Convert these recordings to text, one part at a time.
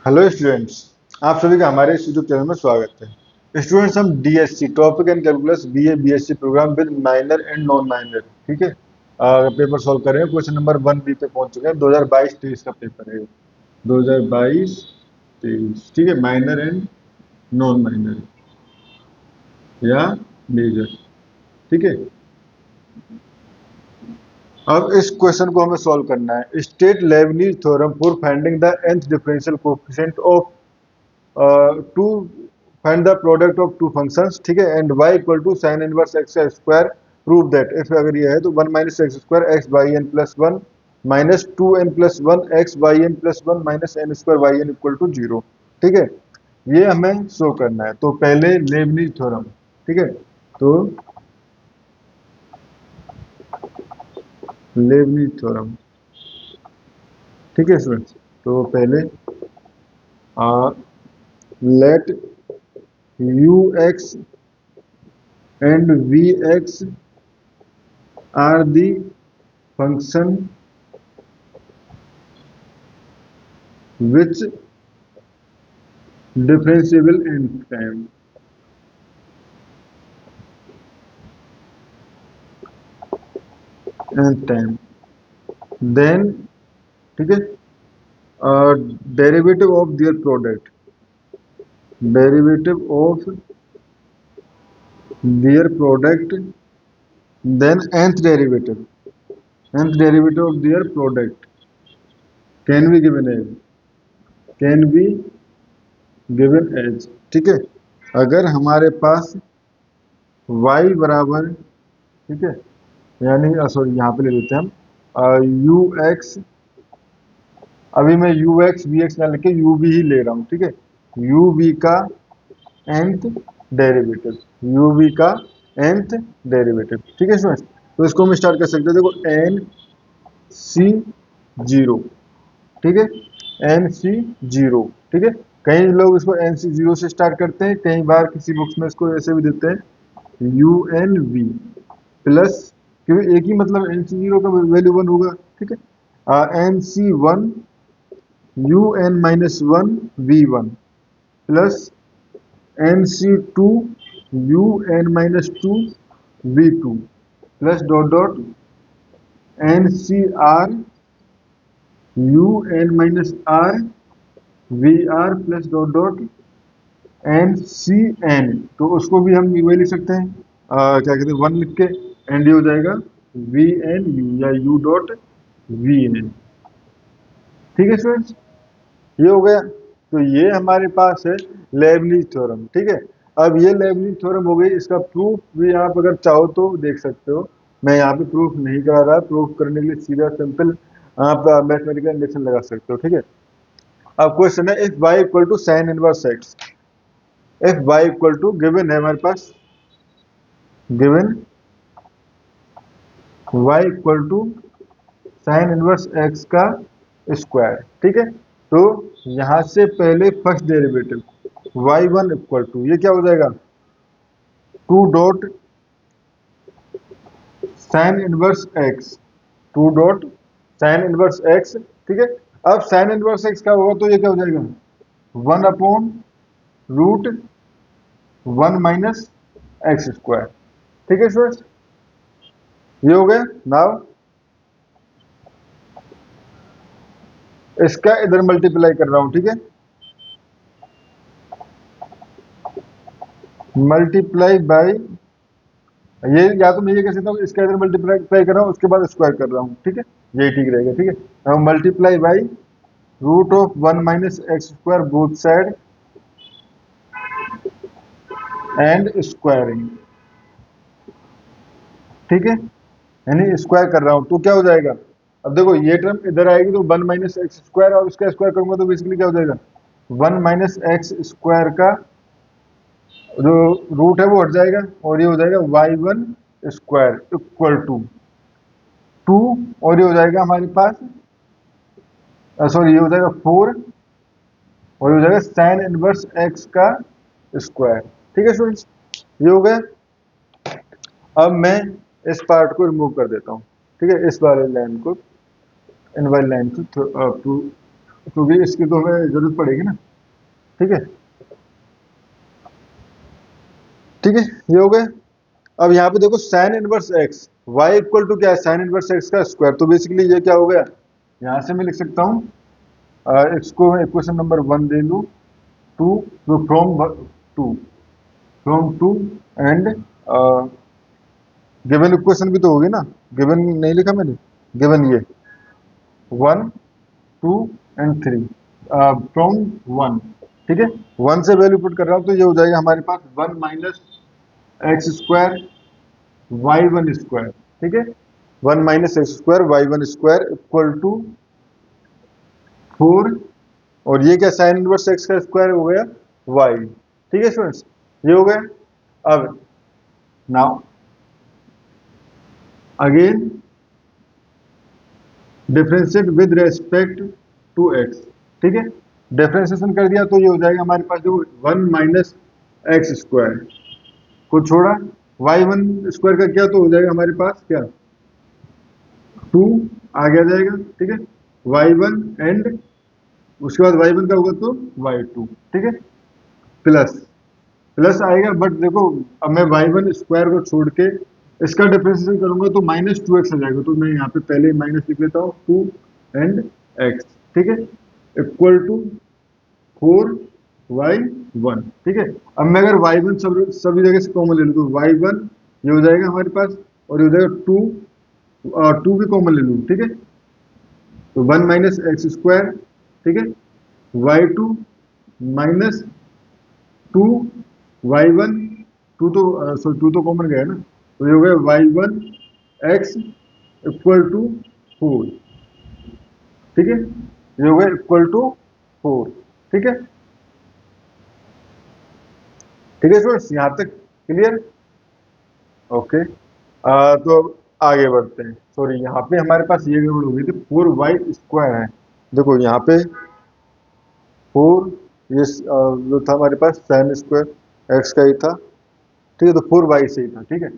Hello students. आप सभी का हमारे इस यूट्यूब चैनल में स्वागत है। स्टूडेंट्स, हम DSC topic and calculus BA BSc programme with minor and non minor, ठीक है, पेपर सॉल्व कर रहे हैं। क्वेश्चन नंबर 1 बी पे पहुंच चुके हैं। 2022-23 का पेपर है। 2022-23, ठीक है, माइनर एंड नॉन माइनर या मेजर, ठीक है। अब इस क्वेश्चन को हमें सॉल्व करना है। State Leibniz theorem for finding the nth differential coefficient of to find the product of two functions, ठीक है, and y equal to sine inverse x square. Prove that if, अगर ये है तो 1 minus x square x by n plus one minus two n plus one x by n plus one minus n square y n equal to zero, ठीक है। ये हमें show करना है। तो पहले लेबनीज थ्योरम, ठीक है, तो लेबनीज थ्योरम, ठीक है स्टूडेंट्स। तो पहले let u x and v x are the function which differentiable in time, then, ठीक है, derivative of their product, derivative of their product, then nth derivative of their product can be given as, can be given as, ठीक है। अगर हमारे पास y बराबर, ठीक है, यानी सॉरी यहाँ पे ले लेते हैं हम यू एक्स, अभी मैं यू एक्स वी एक्स ना लिख के यू वी ही ले रहा हूँ, ठीक है। यू वी का nth डेरिवेटिव, यू वी का nth डेरिवेटिव, ठीक है स्टूडेंट्स। तो इसको हम स्टार्ट कर सकते हैं। देखो एन सी जीरो, ठीक है, एन सी जीरो, ठीक है। कई लोग इसको एन सी जीरो से स्टार्ट करते हैं, कई बार किसी बुक्स में इसको ऐसे भी देते हैं यू एन वी प्लस, क्योंकि एक ही मतलब एन सी जीरो का वैल्यू वन होगा, ठीक है। N c one u n minus one v one plus n c two u n minus two v two plus dot dot n c r u n minus r v r plus dot dot n c n. तो उसको भी हम वही लिख सकते हैं, क्या कहते हैं, वन लिख के एंड ये हो जाएगा वी एन यू या यू डॉट वी एन, ठीक है स्टूडेंट्स। ये हो गया। तो ये हमारे पास है लेबनीज थ्योरम, ठीक है। अब ये लेबनीज थ्योरम हो गई। इसका प्रूफ भी आप अगर चाहो तो देख सकते हो। मैं यहाँ पे प्रूफ नहीं करा रहा। प्रूफ करने के लिए सीधा सिंपल आप मैथमेटिकल इंडक्शन लगा सकते हो, ठीक है। अब क्वेश्चन है, if y equal to sine inverse X, if y equal to given है हमारे पास, given y equal to sine inverse x का स्क्वायर, ठीक है। तो यहां से पहले first derivative y1 equal to, ये क्या हो जाएगा, to dot sign inverse x, to dot sign inverse x, ठीक है। अब साइन इनवर्स एक्स का होगा तो ये क्या हो जाएगा, one upon root one minus x square, ठीक है स्टूडेंट्स। ये हो गया। नाउ इसका इधर मल्टीप्लाई कर रहा हूं, ठीक है, मल्टीप्लाई बाय, ये या तो मैं ये कह सकता हूँ इसका इधर मल्टीप्लाई कर रहा हूँ उसके बाद स्क्वायर कर रहा हूँ, ठीक है, यही ठीक रहेगा, ठीक है। Multiply by root of one minus x square both side and squaring, ठीक है, यानी स्क्वायर कर रहा हूँ तो क्या हो जाएगा। अब देखो ये टर्म इधर आएगी तो वन माइनस एक्स स्क्वायर, और इसका स्क्वायर करूंगा तो बेसिकली क्या हो जाएगा, वन माइनस एक्स स्क्वायर का जो रूट है वो हट जाएगा और ये हो जाएगा y one square equal to two, और ये हो जाएगा हमारे पास, सॉरी ये हो जाएगा फोर, और ये हो जाएगा साइन इनवर्स एक्स का स्क्वायर, ठीक है स्टूडेंट्स। ये हो गया। अब मैं इस पार्ट को रिमूव कर देता हूँ, ठीक है, इस वाले लाइन को, इन वाली लाइन को क्योंकि इसकी तो हमें जरूरत पड़ेगी ना। ठीक है, ठीक है, ये हो गया। अब यहाँ पे देखो sine inverse x, y equal to क्या है, साइन इनवर्स एक्स का स्क्वायर। तो बेसिकली ये क्या हो गया, यहाँ से मैं लिख सकता हूँ, इसको मैं इक्वेशन नंबर 1 दे लूँ, two, from two, and given equation भी तो होगी ना, गिवन नहीं लिखा मैंने, गिवन ये 1, 2 एंड 3, फ्रॉम 1। ठीक है, 1 से वैल्यू पुट कर रहा हूँ तो ये हो जाएगा हमारे पास 1 minus x square y one square. ठीक है, 1 minus x square y one square equal to 4, और ये क्या साइन इनवर्स एक्स का स्क्वायर हो गया वाई। ठीक है स्टूडेंट्स, ये हो गया। अब now again differentiate with respect to x. ठीक है, डिफरेंशिएशन कर दिया तो ये हो जाएगा हमारे पास जो 1 माइनस एक्स स्क्वायर को छोड़ा वाई वन स्क्वायर का क्या, तो हो जाएगा हमारे पास क्या 2 आगे आ जाएगा। ठीक है, वाई वन एंड उसके बाद वाई वन का होगा तो वाई टू। ठीक है, प्लस प्लस आएगा, बट देखो अब मैं वाई वन स्क्वायर को छोड़ के इसका डिफरेंशिएशन करूंगा तो माइनस टू एक्स आ जाएगा, तो मैं यहाँ पे पहले माइनस लिख लेता हूँ 2 एंड एक्स। ठीक है, इक्वल टू 4y1। ठीक है, अब मैं अगर y1 सभी जगह से कॉमन ले लूँ तो y1 ये हो जाएगा हमारे पास, और ये हो जाएगा 2 भी कॉमन ले लूँ। ठीक है, तो 1 माइनस एक्स स्क्वायर। ठीक है, y2 माइनस 2y1, टू तो कॉमन गया ना, तो ये हो गया y1 x इक्वल टू 4। ठीक है, ये हो गया इक्वल टू 4। ठीक है, ठीक है स्टूडेंट्स, यहाँ तक क्लियर। ओके, तो अब आगे बढ़ते हैं। सॉरी, यहाँ पे हमारे पास ये गड़बड़ हो गई थी, 4y स्क्वायर है। देखो यहाँ पे 4, ये जो था हमारे पास साइन स्क्वायर एक्स का ही था। ठीक है, तो 4y से ही था। ठीक है,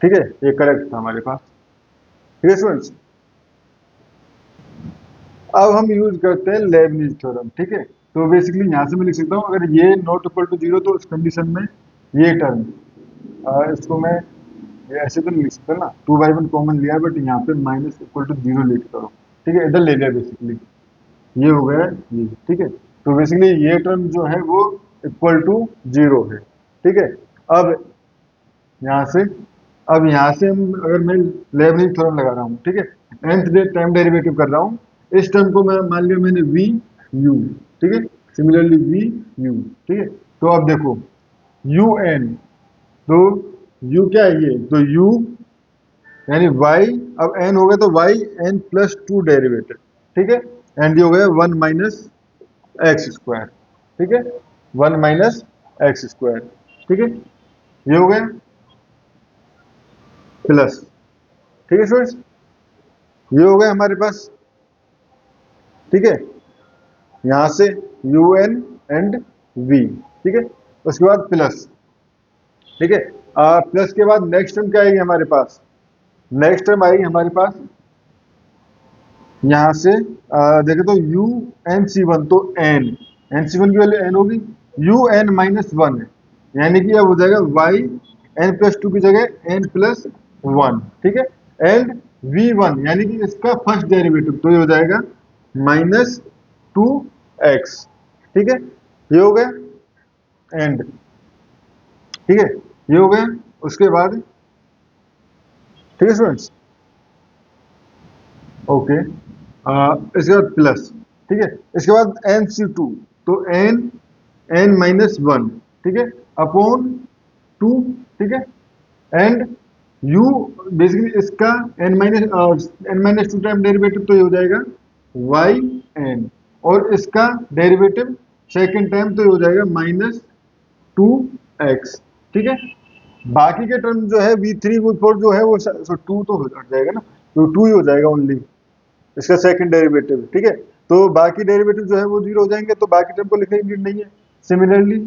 ठीक है, ये करेक्ट था हमारे पास। ठीक है स्टूडेंट्स, अब हम यूज करते हैं लेबनिज थ्योरम। ठीक है, तो बेसिकली यहाँ से मैं लिख सकता हूँ, अगर ये नॉट इक्वल टू जीरो तो उस कंडीशन में ये टर्म, इसको मैं ये ऐसे तो नहीं लिख सकता ना, 2y1 कॉमन लिया है, बट यहाँ पे माइनस इक्वल टू जीरो लिख करो। ठीक है, इधर ले लिया बेसिकली, ये हो गया ये। ठीक है, तो बेसिकली ये टर्म जो है वो इक्वल टू जीरो है। ठीक है, अब यहाँ से अब यहाँ से हम अगर मैं लेबनिज थ्योरम लगा रहा हूँ, ठीक है, nth टाइम डेरिवेटिव कर रहा हूँ, इस टर्म को मैं मान लिया मैंने वी यू। ठीक है, सिमिलरली वी यू। ठीक है, तो अब देखो यू एन, तो u क्या है ये, तो u यानी y, अब n हो गया तो y n plus two derivative. ठीक है, एंड ये हो गया 1 माइनस एक्स स्क्वायर। ठीक है, 1 माइनस एक्स स्क्वायर। ठीक है, ये हो गया प्लस। ठीक है स्टूडेंट्स, ये हो गया हमारे पास। ठीक है, यहां से यू एन एंड वी। ठीक है, उसके बाद प्लस। ठीक है, प्लस के बाद नेक्स्ट टर्म क्या आएगी हमारे पास, नेक्स्ट टर्म आएगी हमारे पास यहां से देखें तो यू एन सी वन, तो एन सी वन की वैल्यू एन होगी, यू एन माइनस वन है, यानी कि अब हो जाएगा वाई एन प्लस टू की जगह एन प्लस वन। ठीक है, एंड वी वन यानी कि इसका फर्स्ट डेरिवेटिव, तो ये हो जाएगा माइनस टू एक्स। ठीक है, ये हो गया एंड। ठीक है, ये हो गया, उसके बाद ठीक है स्टूडेंट्स, ओके, इसके बाद प्लस। ठीक है, इसके बाद एन सी टू, तो एन माइनस वन। ठीक है, अपॉन टू। ठीक है, एंड यू, बेसिकली इसका n minus two time derivative, तो ये हो जाएगा वाई एन, और इसका डेरिवेटिव सेकेंड टाइम, तो ये हो जाएगा माइनस टू एक्स। ठीक है, बाकी के टर्म जो है v3 v4 जो है वो टू तो हट जाएगा ना, तो टू ही हो जाएगा ओनली इसका सेकंड डेरिवेटिव। ठीक है, तो बाकी डेरिवेटिव जो है वो जीरो हो जाएंगे, तो बाकी टर्म को लिखने की नीड नहीं है। Similarly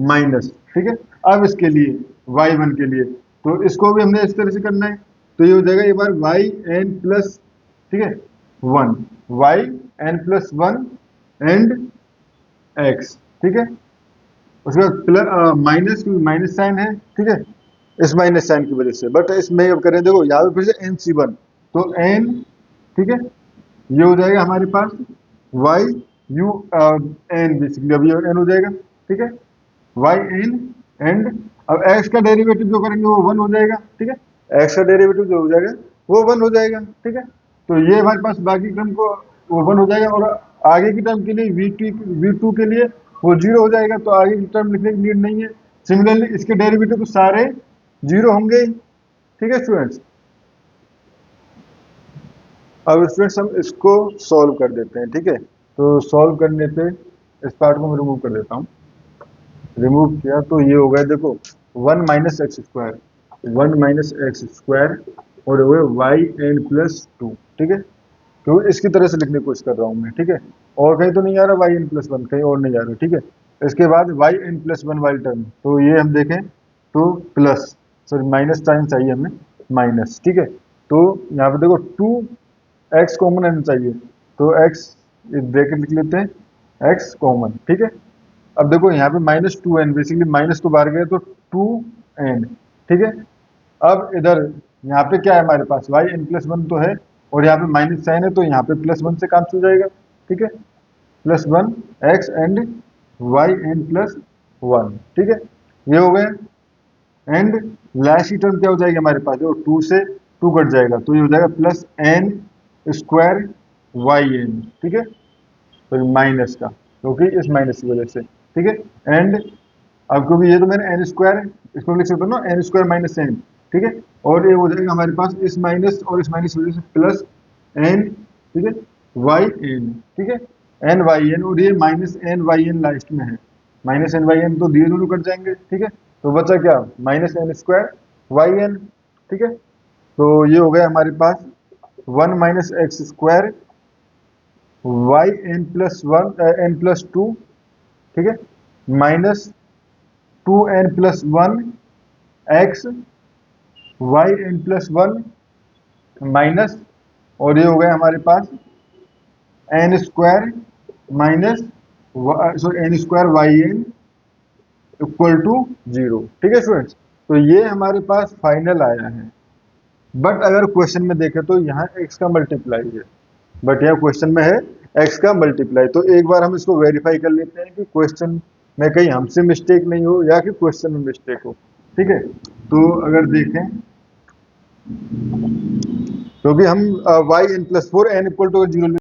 minus. ठीक है, अब इसके लिए y1 के लिए, तो इसको भी हमने इस तरह से करना है, तो ये हो जाएगा एक बार y n प्लस, ठीक है, one, y n+1 and x, ठीक है। उसके बाद प्लस माइनस, माइनस साइन है, ठीक है, इस माइनस साइन की वजह से। बट इसमें अब करें, देखो यहाँ पे फिर से nc1, तो n, ठीक है, ये हो जाएगा हमारे पास y u n, बेसिकली अब ये n हो जाएगा, ठीक है, y n एंड अब x का डेरिवेटिव जो करेंगे वो 1 हो जाएगा, ठीक है, x का डेरिवेटिव जो हो जाएगा वो 1 हो जाएगा, ठीक है। तो ये हमारे पास बाकी टर्म को वो 1 हो जाएगा, और आगे की टर्म के लिए v2 के लिए वो 0 हो जाएगा, तो आगे की टर्म लिखने की नीड नहीं है। सिमिलरली इसके डेरिवेटिव तो सारे 0 होंगे, ठीक है स्टूडेंट्स। अब स्टूडेंट्स हम इसको सॉल्व कर देते हैं, ठीक है। तो सॉल्व करने पे इस पार्ट को मैं रिमूव कर देता हूँ। रिमूव किया तो ये हो गया, देखो 1 minus x square, 1 minus x square, और वो वाई एन प्लस 2, ठीक है, क्योंकि इसकी तरह से लिखने की कोशिश कर रहा हूँ मैं, ठीक है, और कहीं तो नहीं आ रहा वाई एन प्लस 1, कहीं और नहीं आ रहा, ठीक है। इसके बाद वाई एन प्लस 1 वाली टर्म, तो ये हम देखें तो प्लस, सॉरी माइनस साइन चाहिए हमें, माइनस, ठीक है। तो यहाँ पे देखो 2x कॉमन आना चाहिए, तो x ब्रैकेट लिख लेते हैं, x कॉमन, ठीक है। अब देखो यहाँ पे -2n, बेसिकली माइनस तो बाहर गया तो 2n, ठीक है। अब इधर यहाँ पे क्या है हमारे पास, yn+1 तो है, और यहाँ पे माइनस साइन है, तो यहाँ पे +1 से काम चल जाएगा, ठीक है, +1 x एंड yn+1, ठीक है, ये हो गए। एंड लास्ट की टर्म क्या हो जाएगी हमारे पास, जो 2 से 2 कट जाएगा, तो ये हो जाएगा +n² yn, ठीक है, तो माइनस का, क्योंकि इस माइनस की वजह से, ठीक है। एंड अब क्योंकि ये तो मैंने n², इसको लिख सकता हूँ ना, n² माइनस n, ठीक है, और ये हो जाएगा हमारे पास इस माइनस और इस माइनस की वजह से प्लस n, ठीक है, yn, ठीक है, n/n, और ये -n/n लास्ट में है, -n/n, तो दिए दोनों कट जाएंगे, ठीक है, तो बचा क्या, -n² yn, ठीक है। तो ये हो गया हमारे पास 1 माइनस एक्स स्क्वायर yn+2, ठीक है, -2n+1 x yn+1 माइनस, और ये हो गया हमारे पास n² minus n² yn equal to 0, ठीक है स्टूडेंट्स। तो ये हमारे पास फाइनल आया है। बट अगर क्वेश्चन में देखें तो यहाँ x का मल्टीप्लाई है, बट यहाँ क्वेश्चन में है x का मल्टीप्लाई। तो एक बार हम इसको वेरीफाई कर लेते हैं कि क्वेश्चन में कहीं हमसे मिस्टेक नहीं हो या कि क्वेश्चन में मिस्टेक हो, ठीक है। तो अगर देखें, क्योंकि हम yn+4 n इक्वल टू 0